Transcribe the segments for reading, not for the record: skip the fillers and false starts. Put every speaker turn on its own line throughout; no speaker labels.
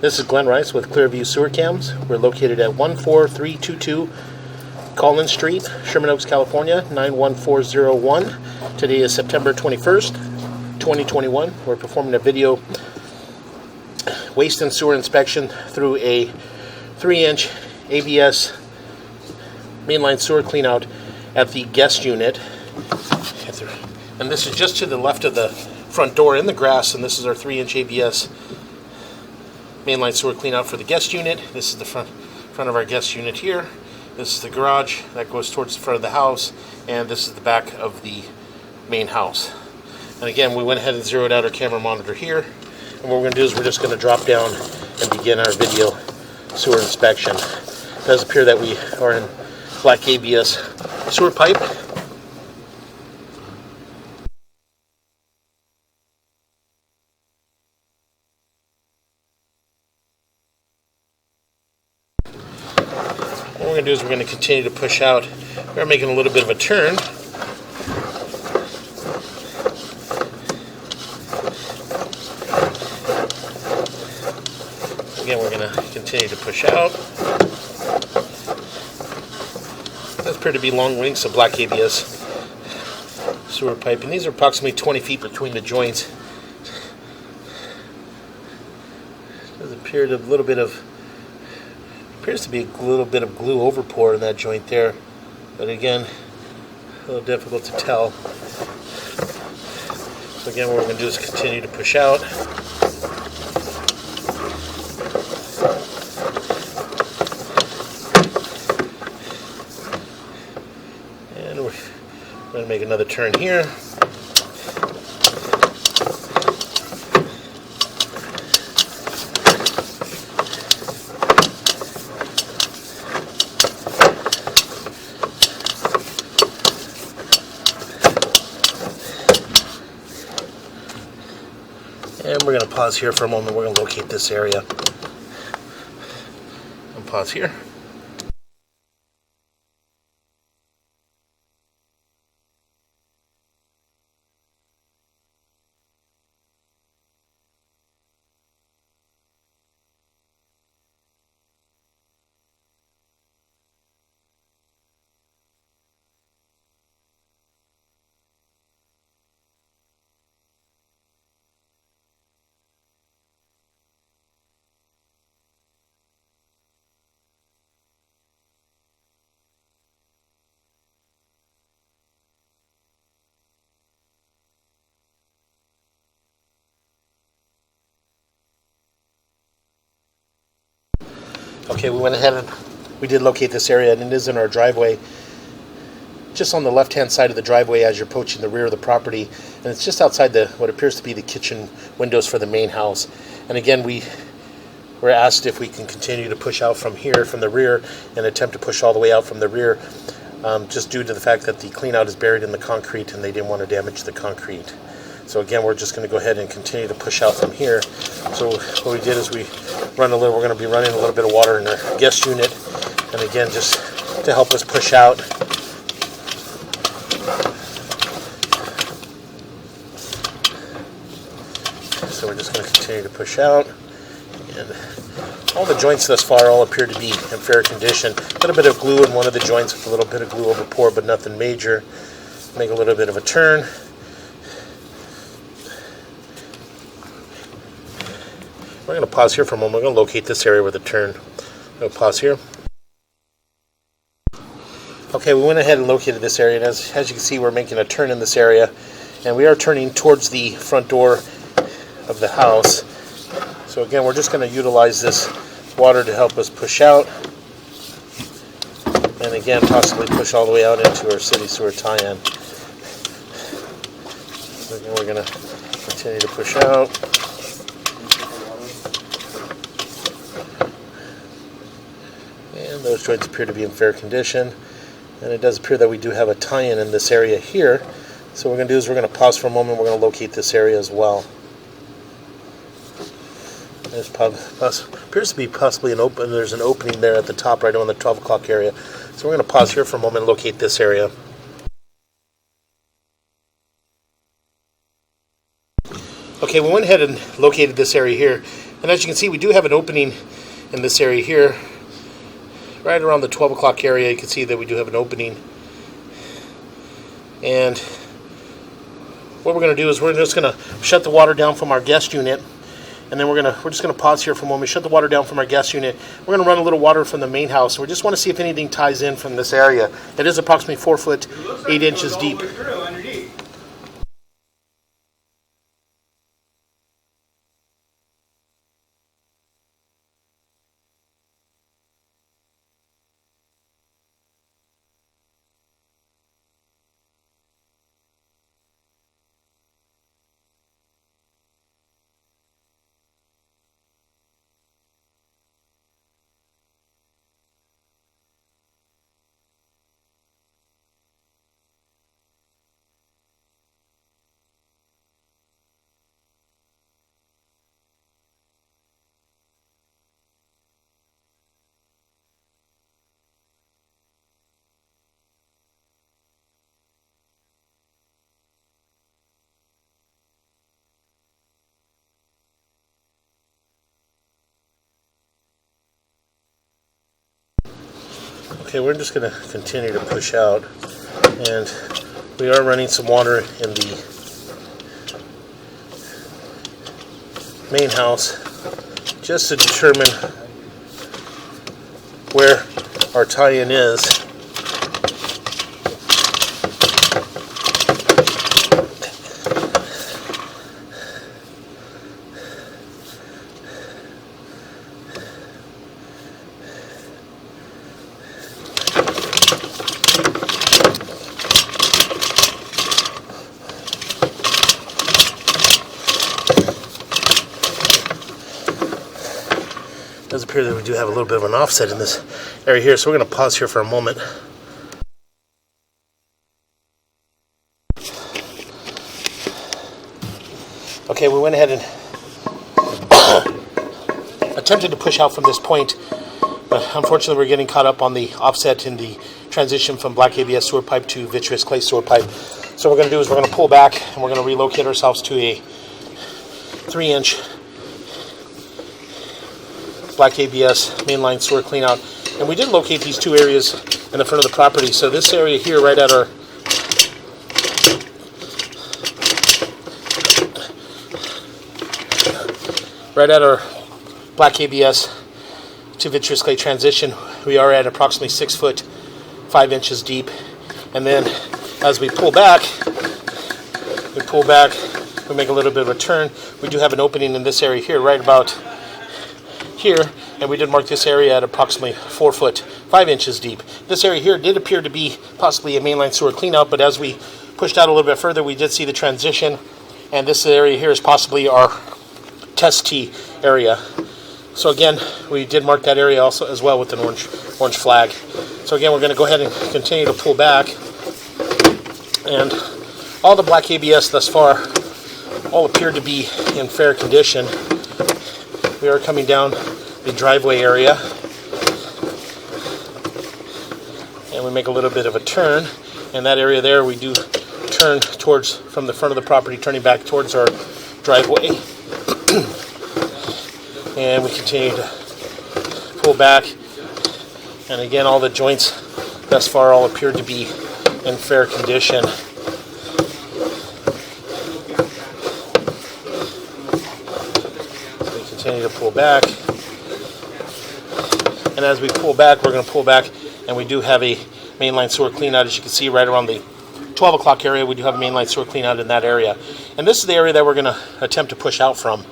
This is Glenn Rice with Clearview Sewer Cams. We're located at 14322 Collins Street, Sherman Oaks, California, 91401. Today is September 21st, 2021. We're performing a video waste and sewer inspection through a 3-inch ABS mainline sewer cleanout at the guest unit. And this is just to the left of the front door in the grass, and this is our 3-inch ABS mainline sewer cleanout for the guest unit. This is the front of our guest unit here. This is the garage that goes towards the front of the house, and this is the back of the main house. And again, we went ahead and zeroed out our camera monitor here, and what we're going to do is we're just going to drop down and begin our video sewer inspection. It does appear that we are in black ABS sewer pipe. What we're going to do is we're going to continue to push out. We're making a little bit of a turn. Again, we're going to continue to push out. Those appear to be long lengths of black ABS sewer pipe, and these are approximately 20 feet between the joints. Does appear to appears to be a little bit of glue overpour in that joint there, but again, a little difficult to tell. So again, what we're going to do is continue to push out. And we're going to make another turn here. And we're going to pause here for a moment. We're going to locate this area. And pause here. Okay, we went ahead and we did locate this area, and it is in our driveway, just on the left-hand side of the driveway as you're approaching the rear of the property, and it's just outside what appears to be the kitchen windows for the main house. And again, we were asked if we can continue to push out from here, from the rear, and attempt to push all the way out from the rear, just due to the fact that the cleanout is buried in the concrete and they didn't want to damage the concrete. So again, we're just going to go ahead and continue to push out from here. So what we did is we're going to be running a little bit of water in our guest unit, and again, just to help us push out. So we're just going to continue to push out, and all the joints thus far all appear to be in fair condition. A little bit of glue in one of the joints with a little bit of glue overpour, but nothing major. Make a little bit of a turn. We're going to pause here for a moment. We're going to locate this area with a turn. I'm going to pause here. Okay, we went ahead and located this area, and as you can see, we're making a turn in this area, and we are turning towards the front door of the house. So again, we're just going to utilize this water to help us push out, and again, possibly push all the way out into our city sewer tie-in. So again, we're going to continue to push out. And those joints appear to be in fair condition, and it does appear that we do have a tie-in in this area here. So what we're going to do is we're going to pause for a moment. We're going to locate this area as well. There's appears to be possibly there's an opening there at the top right on the 12 o'clock area. So we're going to pause here for a moment and locate this area. Okay, we went ahead and located this area here. And as you can see, we do have an opening in this area here. Right around the 12 o'clock area, you can see that we do have an opening. And what we're going to do is we're just going to shut the water down from our guest unit. And then we're just going to pause here for a moment, shut the water down from our guest unit. We're going to run a little water from the main house. We just want to see if anything ties in from this area. It is approximately 4 foot, 8 inches deep. Okay, we're just going to continue to push out, and we are running some water in the main house just to determine where our tie-in is. It does appear that we do have a little bit of an offset in this area here, so we're going to pause here for a moment. Okay, we went ahead and attempted to push out from this point, but unfortunately we're getting caught up on the offset in the transition from black ABS sewer pipe to vitreous clay sewer pipe. So what we're going to do is we're going to pull back and we're going to relocate ourselves to a 3-inch black ABS mainline sewer cleanout. And we did locate these two areas in the front of the property. So this area here right at our black ABS to vitreous clay transition, we are at approximately 6 foot 5 inches deep. And then as we pull back, we make a little bit of a turn. We do have an opening in this area here, right about here, and we did mark this area at approximately 4 foot 5 inches deep. This area here did appear to be possibly a mainline sewer cleanout, but as we pushed out a little bit further, we did see the transition, and this area here is possibly our test tee area. So again, we did mark that area also as well with an orange flag. So again, we're going to go ahead and continue to pull back, and all the black ABS thus far all appear to be in fair condition. We are coming down the driveway area, and we make a little bit of a turn. In that area there, we do turn towards from the front of the property, turning back towards our driveway. And we continue to pull back, and again, all the joints thus far all appear to be in fair condition. We continue to pull back, and as we pull back, we're going to pull back, and we do have a mainline sewer cleanout. As you can see, right around the 12 o'clock area, we do have a mainline sewer cleanout in that area. And this is the area that we're going to attempt to push out from.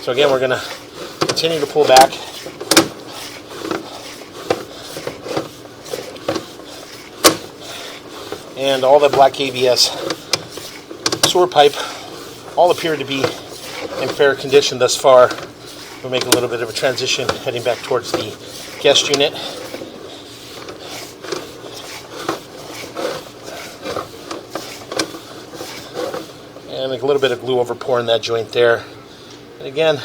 So again, we're going to continue to pull back. And all the black ABS sewer pipe all appear to be in fair condition thus far. We'll make a little bit of a transition heading back towards the guest unit. And make a little bit of glue over pour in that joint there. And again,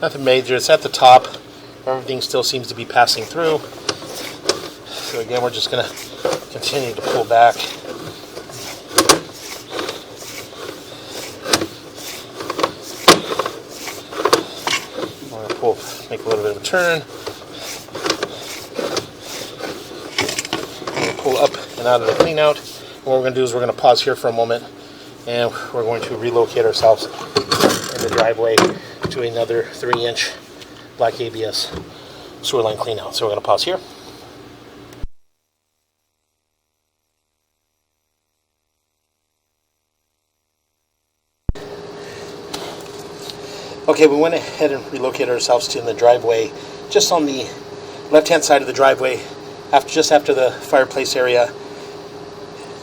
nothing major. It's at the top. Everything still seems to be passing through. So again, we're just going to continue to pull back. Make a little bit of a turn. Pull up and out of the clean out. And what we're going to do is we're going to pause here for a moment, and we're going to relocate ourselves in the driveway to another 3-inch black ABS sewer line clean out. So we're going to pause here. Okay, we went ahead and relocated ourselves to the driveway, just on the left-hand side of the driveway, just after the fireplace area,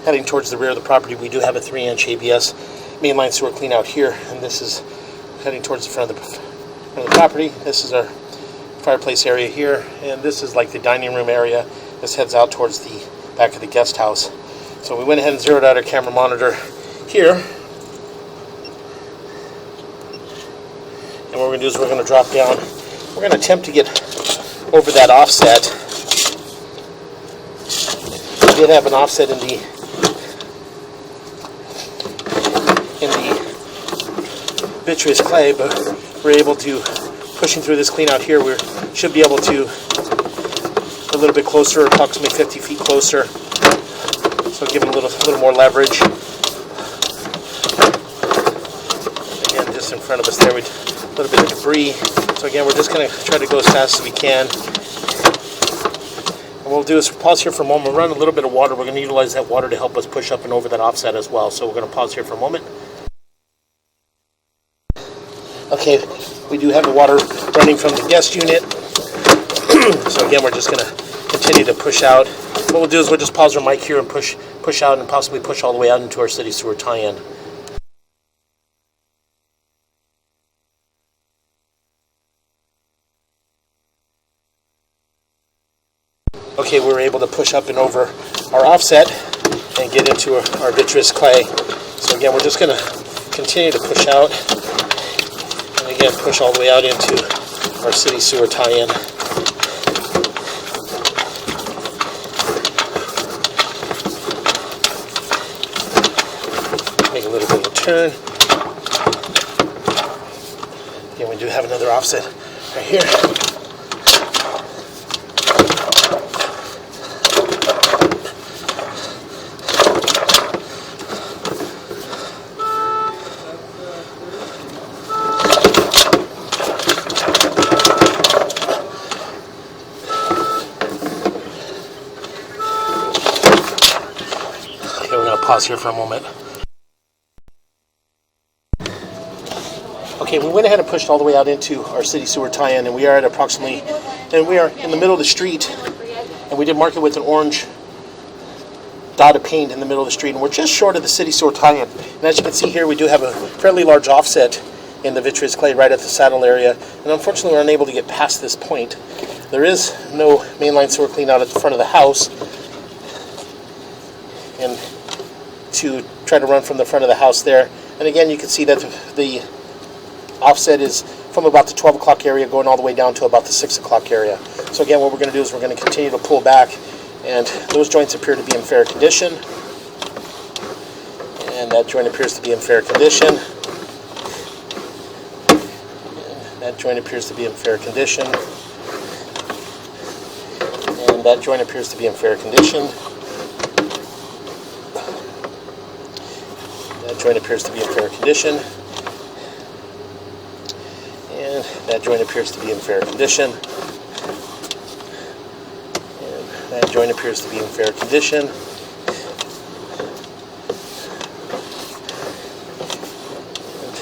heading towards the rear of the property. We do have a 3-inch ABS mainline sewer clean out here, and this is heading towards the front of the property. This is our fireplace area here, and this is like the dining room area. This heads out towards the back of the guest house. So we went ahead and zeroed out our camera monitor here. And what we're going to do is we're going to drop down. We're going to attempt to get over that offset. We did have an offset in the vitreous clay, but we're able to, pushing through this clean out here, we should be able to a little bit closer, approximately 50 feet closer. So give it a little more leverage. Again, just in front of us there, a little bit of debris. So again, we're just going to try to go as fast as we can. And what we'll do is pause here for a moment. We'll run a little bit of water. We're going to utilize that water to help us push up and over that offset as well. So we're going to pause here for a moment. Okay, we do have the water running from the guest unit. So again, we're just going to continue to push out. What we'll do is we'll just pause our mic here and push out and possibly push all the way out into our city sewer tie-in. Okay, we were able to push up and over our offset and get into our vitreous clay. So again, we're just going to continue to push out, and again, push all the way out into our city sewer tie-in. Make a little bit of a turn. Again, we do have another offset right here. Pause here for a moment. Okay, we went ahead and pushed all the way out into our city sewer tie-in, and we are at approximately, and we are in the middle of the street, and we did mark it with an orange dot of paint in the middle of the street, and we're just short of the city sewer tie-in. And as you can see here, we do have a fairly large offset in the vitreous clay right at the saddle area, and unfortunately we're unable to get past this point. There is no mainline sewer clean out at the front of the house, and to try to run from the front of the house there. And again, you can see that the offset is from about the 12 o'clock area going all the way down to about the 6 o'clock area. So again, what we're going to do is we're going to continue to pull back, and those joints appear to be in fair condition. And that joint appears to be in fair condition. And that joint appears to be in fair condition. And that joint appears to be in fair condition. That joint appears to be in fair condition. And that joint appears to be in fair condition. And that joint appears to be in fair condition. And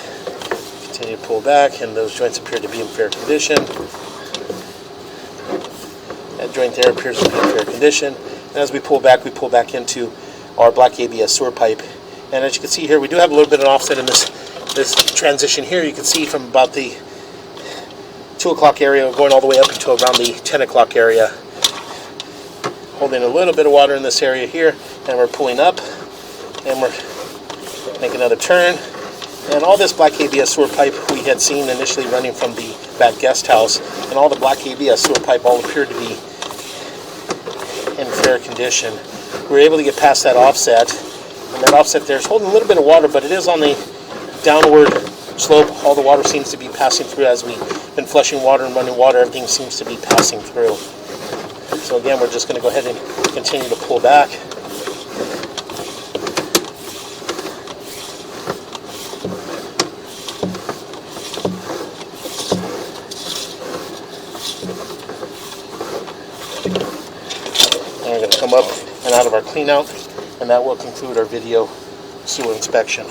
continue to pull back, and those joints appear to be in fair condition. That joint there appears to be in fair condition. And as we pull back into our black ABS sewer pipe. And as you can see here, we do have a little bit of an offset in this transition here. You can see from about the 2 o'clock area going all the way up until around the 10 o'clock area. Holding a little bit of water in this area here, and we're pulling up, and we're making another turn. And all this black ABS sewer pipe we had seen initially running from the back guest house, and all the black ABS sewer pipe all appeared to be in fair condition. We were able to get past that offset. And that offset there is holding a little bit of water, but it is on the downward slope. All the water seems to be passing through as we been flushing water and running water, everything seems to be passing through. So again, we're just going to go ahead and continue to pull back. And we're going to come up and out of our clean out, and that will conclude our video sewer inspection.